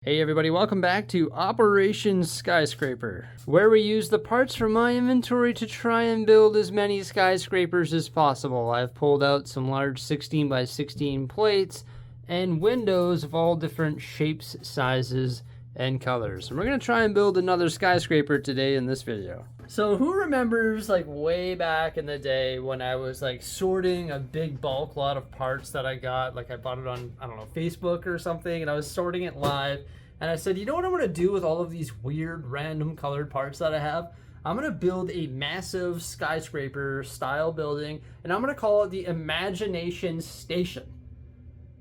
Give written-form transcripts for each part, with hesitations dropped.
Hey everybody, welcome back to Operation Skyscraper, where we use the parts from my inventory to try and build as many skyscrapers as possible. I've pulled out some large 16 by 16 plates and windows of all different shapes, sizes, and colors. And we're going to try and build another skyscraper today in this video. So who remembers like way back in the day when I was like sorting a big bulk lot of parts that I got, like I bought it on, I don't know, Facebook or something, and I was sorting it live, and I said, you know what I'm going to do with all of these weird random colored parts that I have? I'm going to build a massive skyscraper style building, and I'm going to call it the Imagination Station.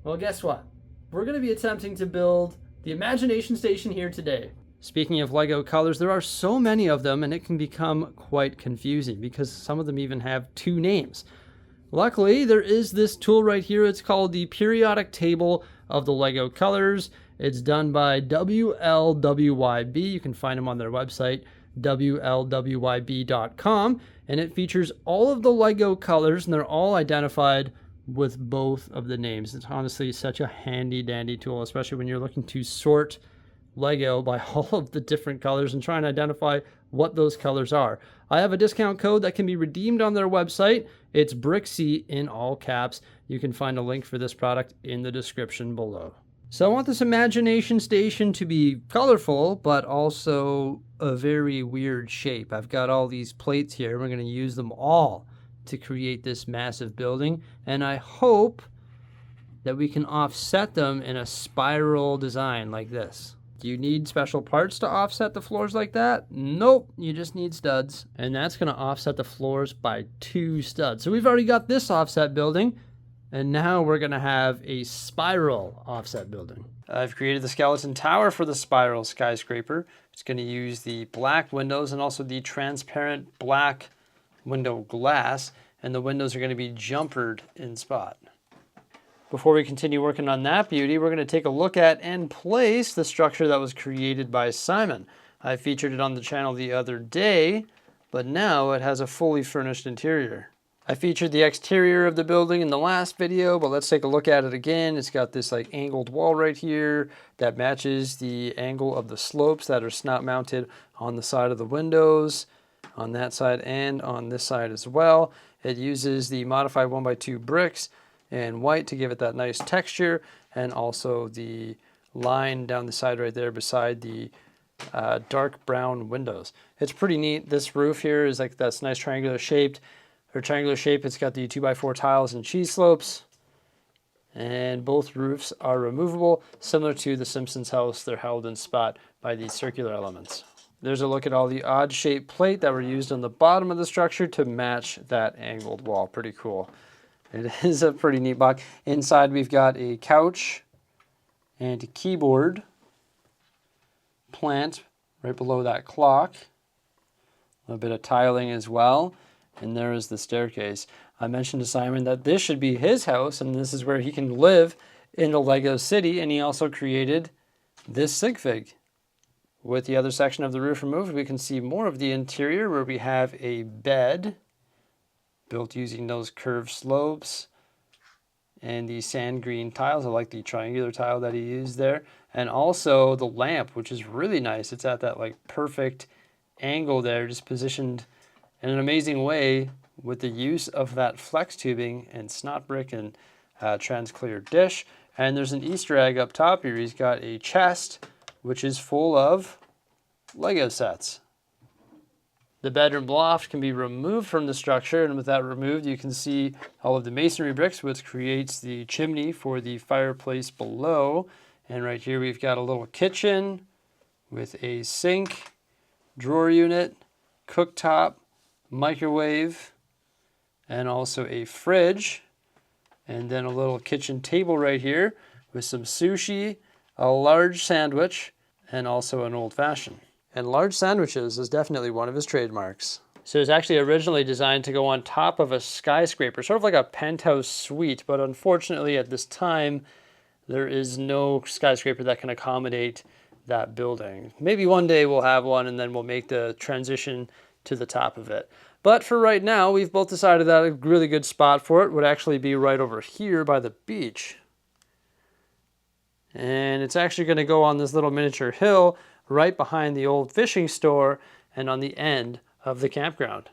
Well, guess what? We're going to be attempting to build the Imagination Station here today. Speaking of Lego colors, there are so many of them and it can become quite confusing because some of them even have two names. Luckily, there is this tool right here. It's called the Periodic Table of the Lego Colors. It's done by WLWYB. You can find them on their website, WLWYB.com, and it features all of the Lego colors, and they're all identified with both of the names. It's honestly such a handy dandy tool, especially when you're looking to sort Lego by all of the different colors and try and identify what those colors are. I have a discount code that can be redeemed on their website. It's Bricksie in all caps. You can find a link for this product in the description below. So I want this Imagination Station to be colorful, but also a very weird shape. I've got all these plates here. We're going to use them all to create this massive building, and I hope that we can offset them in a spiral design like this. Do you need special parts to offset the floors like that? Nope, you just need studs. And that's going to offset the floors by 2 studs. So we've already got this offset building, and now we're going to have a spiral offset building. I've created the skeleton tower for the spiral skyscraper. It's going to use the black windows and also the transparent black window glass, and the windows are going to be jumpered in spot. Before we continue working on that beauty, we're going to take a look at and place the structure that was created by Simon. I featured it on the channel the other day, but now it has a fully furnished interior. I featured the exterior of the building in the last video, but let's take a look at it again. It's got this like angled wall right here that matches the angle of the slopes that are snout mounted on the side of the windows, on that side and on this side as well. It uses the modified 1x2 bricks and white to give it that nice texture, and also the line down the side right there beside the dark brown windows. It's pretty neat. This roof here is like that's nice triangular shape. It's got the 2x4 tiles and cheese slopes, and both roofs are removable, similar to the Simpsons house. They're held in spot by these circular elements. There's a look at all the odd shaped plate that were used on the bottom of the structure to match that angled wall. Pretty cool. It is a pretty neat box. Inside we've got a couch and a keyboard, plant right below that clock, a little bit of tiling as well, and there is the staircase. I mentioned to Simon that this should be his house and this is where he can live in the Lego City, and he also created this sig fig. With the other section of the roof removed, we can see more of the interior where we have a bed built using those curved slopes and the sand green tiles. I like the triangular tile that he used there. And also the lamp, which is really nice. It's at that like perfect angle there, just positioned in an amazing way with the use of that flex tubing and snot brick and transclear dish. And there's an Easter egg up top here. He's got a chest, which is full of Lego sets. The bedroom loft can be removed from the structure, and with that removed, you can see all of the masonry bricks, which creates the chimney for the fireplace below. And right here, we've got a little kitchen with a sink, drawer unit, cooktop, microwave, and also a fridge. And then a little kitchen table right here with some sushi, a large sandwich, and also an old-fashioned. And large sandwiches is definitely one of his trademarks. So it's actually originally designed to go on top of a skyscraper, sort of like a penthouse suite, but unfortunately at this time, there is no skyscraper that can accommodate that building. Maybe one day we'll have one and then we'll make the transition to the top of it. But for right now, we've both decided that a really good spot for it would actually be right over here by the beach. And it's actually going to go on this little miniature hill right behind the old fishing store and on the end of the campground.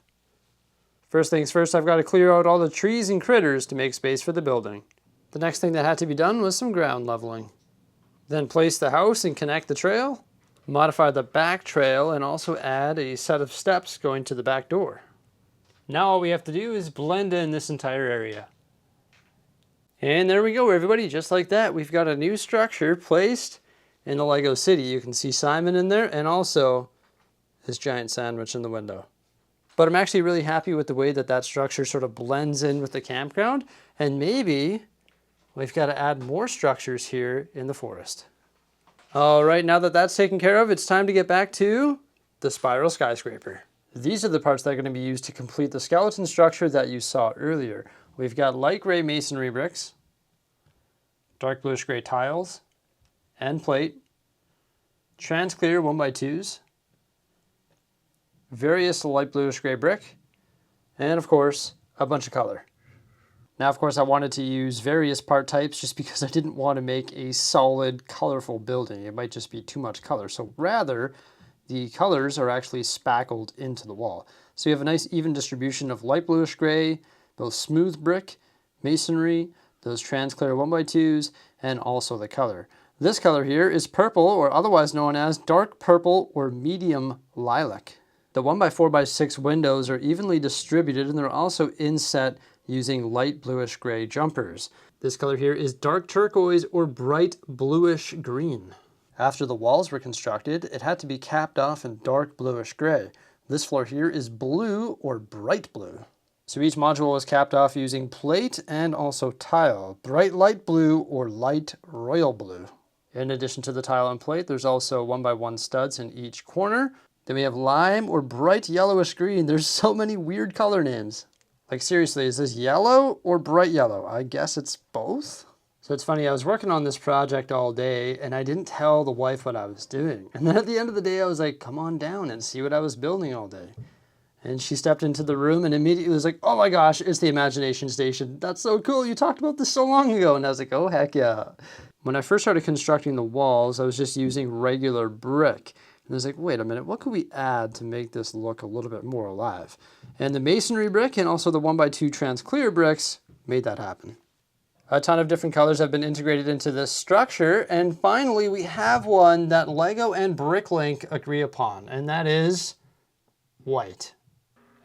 First things first, I've got to clear out all the trees and critters to make space for the building. The next thing that had to be done was some ground leveling. Then place the house and connect the trail, modify the back trail, and also add a set of steps going to the back door. Now all we have to do is blend in this entire area. And there we go, everybody. Just like that, we've got a new structure placed in the Lego City. You can see Simon in there and also his giant sandwich in the window. But I'm actually really happy with the way that that structure sort of blends in with the campground. And maybe we've got to add more structures here in the forest. All right, now that that's taken care of, it's time to get back to the spiral skyscraper. These are the parts that are going to be used to complete the skeleton structure that you saw earlier. We've got light gray masonry bricks, dark bluish gray tiles, and plate, transclear 1x2s, various light bluish gray brick, and of course, a bunch of color. Now, of course, I wanted to use various part types just because I didn't want to make a solid, colorful building. It might just be too much color. So rather, the colors are actually spackled into the wall. So you have a nice even distribution of light bluish gray, both smooth brick, masonry, those transclear 1x2s, and also the color. This color here is purple, or otherwise known as dark purple or medium lilac. The 1x4x6 windows are evenly distributed, and they're also inset using light bluish gray jumpers. This color here is dark turquoise or bright bluish green. After the walls were constructed, it had to be capped off in dark bluish gray. This floor here is blue or bright blue. So each module was capped off using plate and also tile, bright light blue or light royal blue. In addition to the tile and plate, there's also 1x1 studs in each corner. Then we have lime or bright yellowish green. There's so many weird color names. Like seriously, is this yellow or bright yellow? I guess it's both. So it's funny, I was working on this project all day and I didn't tell the wife what I was doing. And then at the end of the day, I was like, come on down and see what I was building all day. And she stepped into the room and immediately was like, oh my gosh, it's the imagination station. That's so cool. You talked about this so long ago. And I was like, oh, heck yeah. When I first started constructing the walls, I was just using regular brick. And I was like, wait a minute, what could we add to make this look a little bit more alive? And the masonry brick and also the 1x2 transclear bricks made that happen. A ton of different colors have been integrated into this structure. And finally, we have one that Lego and Bricklink agree upon, and that is white.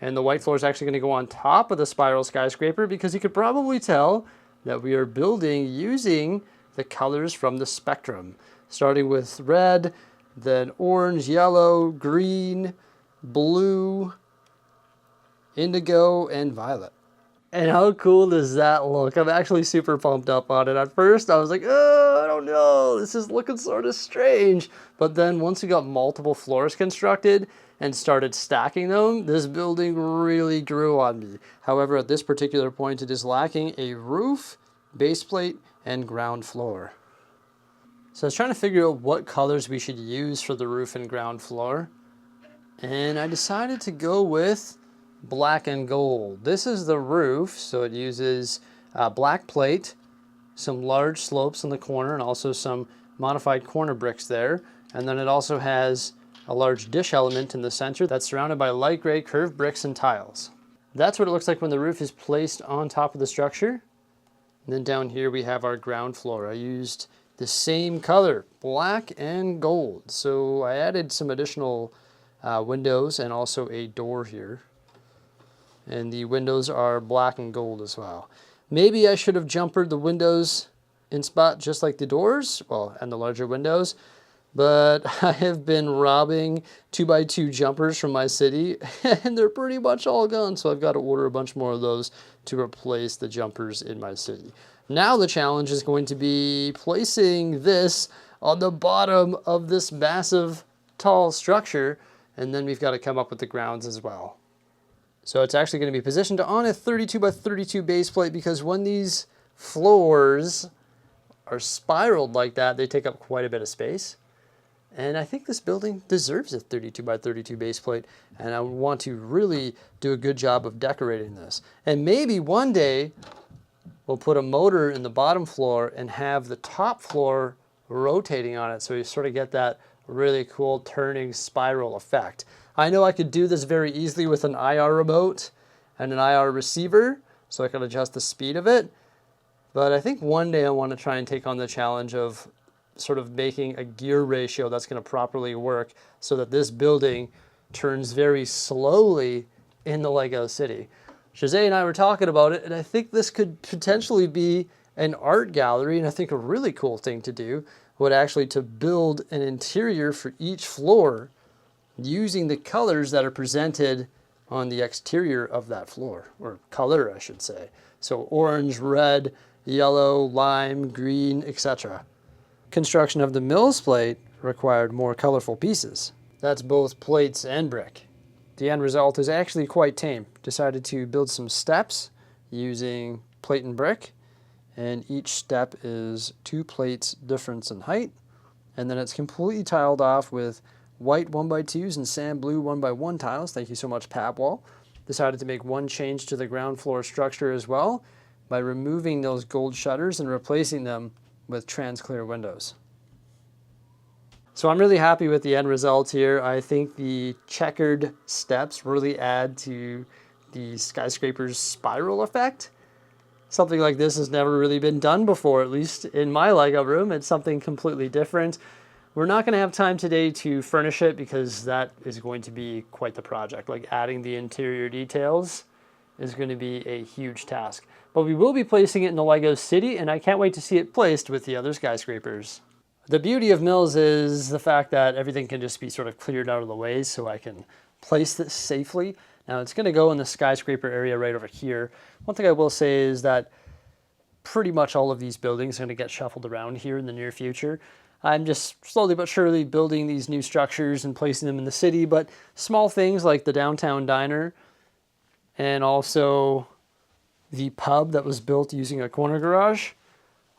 And the white floor is actually going to go on top of the spiral skyscraper because you could probably tell that we are building using the colors from the spectrum, starting with red, then orange, yellow, green, blue, indigo, and violet. And how cool does that look? I'm actually super pumped up on it. At first, I was like, oh, I don't know. This is looking sort of strange. But then once we got multiple floors constructed and started stacking them, this building really grew on me. However, at this particular point, it is lacking a roof, base plate, and ground floor. So I was trying to figure out what colors we should use for the roof and ground floor. And I decided to go with black and gold. This is the roof, so it uses black plate, some large slopes in the corner, and also some modified corner bricks there. And then it also has a large dish element in the center that's surrounded by light gray curved bricks and tiles. That's what it looks like when the roof is placed on top of the structure. And then down here we have our ground floor. I used the same color, black and gold. So I added some additional windows and also a door here. And the windows are black and gold as well. Maybe I should have jumpered the windows in spot just like the doors, well, and the larger windows. But I have been robbing 2x2 jumpers from my city, and they're pretty much all gone. So I've got to order a bunch more of those to replace the jumpers in my city. Now the challenge is going to be placing this on the bottom of this massive, tall structure. And then we've got to come up with the grounds as well. So it's actually going to be positioned on a 32x32 base plate because when these floors are spiraled like that, they take up quite a bit of space. And I think this building deserves a 32x32 base plate, and I want to really do a good job of decorating this. And maybe one day we'll put a motor in the bottom floor and have the top floor rotating on it. So you sort of get that really cool turning spiral effect. I know I could do this very easily with an IR remote and an IR receiver, so I can adjust the speed of it. But I think one day I want to try and take on the challenge of sort of making a gear ratio that's going to properly work so that this building turns very slowly in the Lego city. Jose and I were talking about it, and I think this could potentially be an art gallery, and I think a really cool thing to do would actually to build an interior for each floor using the colors that are presented on the exterior of that floor, or color, I should say. So orange, red, yellow, lime, green, etc. Construction of the Mills plate required more colorful pieces. That's both plates and brick. The end result is actually quite tame. Decided to build some steps using plate and brick, and each step is 2 plates difference in height, and then it's completely tiled off with white 1x2s and sand blue 1x1 tiles. Thank you so much, Papwall. Decided to make one change to the ground floor structure as well by removing those gold shutters and replacing them with trans-clear windows. So I'm really happy with the end result here. I think the checkered steps really add to the skyscraper's spiral effect. Something like this has never really been done before, at least in my Lego room. It's something completely different. We're not going to have time today to furnish it because that is going to be quite the project. Like adding the interior details is going to be a huge task. But we will be placing it in the Lego city, and I can't wait to see it placed with the other skyscrapers. The beauty of Mills is the fact that everything can just be sort of cleared out of the way so I can place this safely. Now it's going to go in the skyscraper area right over here. One thing I will say is that pretty much all of these buildings are going to get shuffled around here in the near future. I'm just slowly but surely building these new structures and placing them in the city, but small things like the downtown diner and also the pub that was built using a corner garage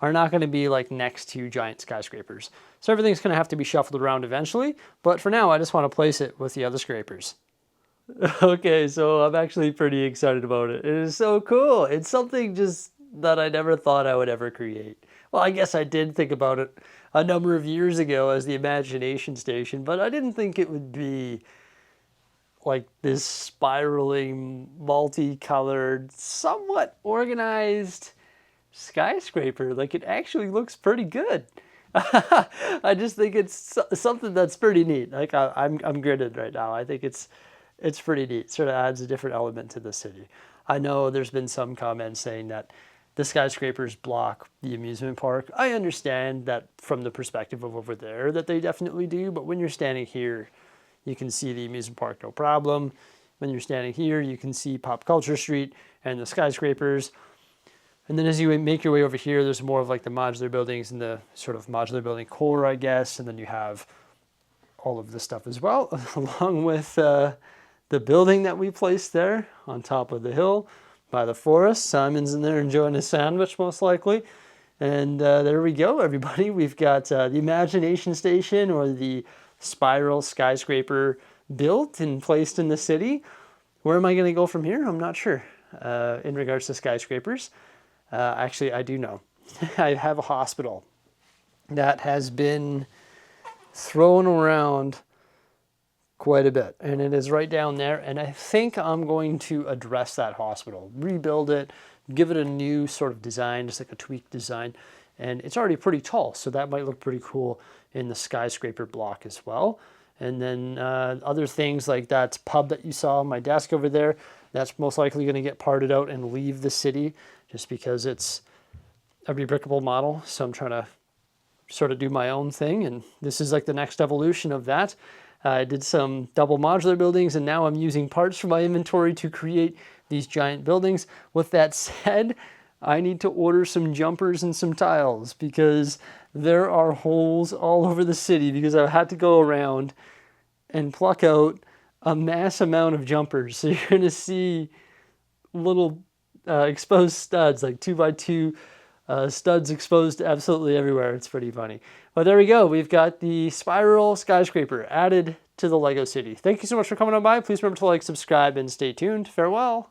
are not going to be like next to giant skyscrapers. So everything's going to have to be shuffled around eventually, but for now I just want to place it with the other scrapers. Okay, so I'm actually pretty excited about it. It is so cool. It's something just that I never thought I would ever create. Well, I guess I did think about it a number of years ago as the imagination station, but I didn't think it would be like this spiraling, multicolored, somewhat organized skyscraper. Like, it actually looks pretty good. I just think it's something that's pretty neat. Like, I'm gritted right now. I think it's pretty neat. Sort of adds a different element to the city. I know there's been some comments saying that the skyscrapers block the amusement park. I understand that from the perspective of over there that they definitely do, but when you're standing here, you can see the amusement park no problem. When you're standing here, you can see Pop Culture Street and the skyscrapers. And then as you make your way over here, there's more of like the modular buildings and the sort of modular building core, I guess. And then you have all of this stuff as well, along with the building that we placed there on top of the hill by the forest. Simon's in there enjoying a sandwich, most likely. And there we go, everybody. We've got the imagination station, or the spiral skyscraper, built and placed in the city. Where am I going to go from here? I'm not sure in regards to skyscrapers. Actually, I do know. I have a hospital that has been thrown around quite a bit, and it is right down there, and I think I'm going to address that hospital, rebuild it, give it a new sort of design, just like a tweaked design, and it's already pretty tall, so that might look pretty cool in the skyscraper block as well. And then other things like that pub that you saw on my desk over there, that's most likely going to get parted out and leave the city just because it's a rebrickable model, so I'm trying to sort of do my own thing, and this is like the next evolution of that. I did some double modular buildings, and now I'm using parts from my inventory to create these giant buildings. With that said, I need to order some jumpers and some tiles because there are holes all over the city because I had to go around and pluck out a mass amount of jumpers. So you're going to see little exposed studs, like 2x2 studs exposed absolutely everywhere. It's pretty funny. But there we go. We've got the spiral skyscraper added to the Lego city. Thank you so much for coming on by. Please remember to like, subscribe, and stay tuned. Farewell.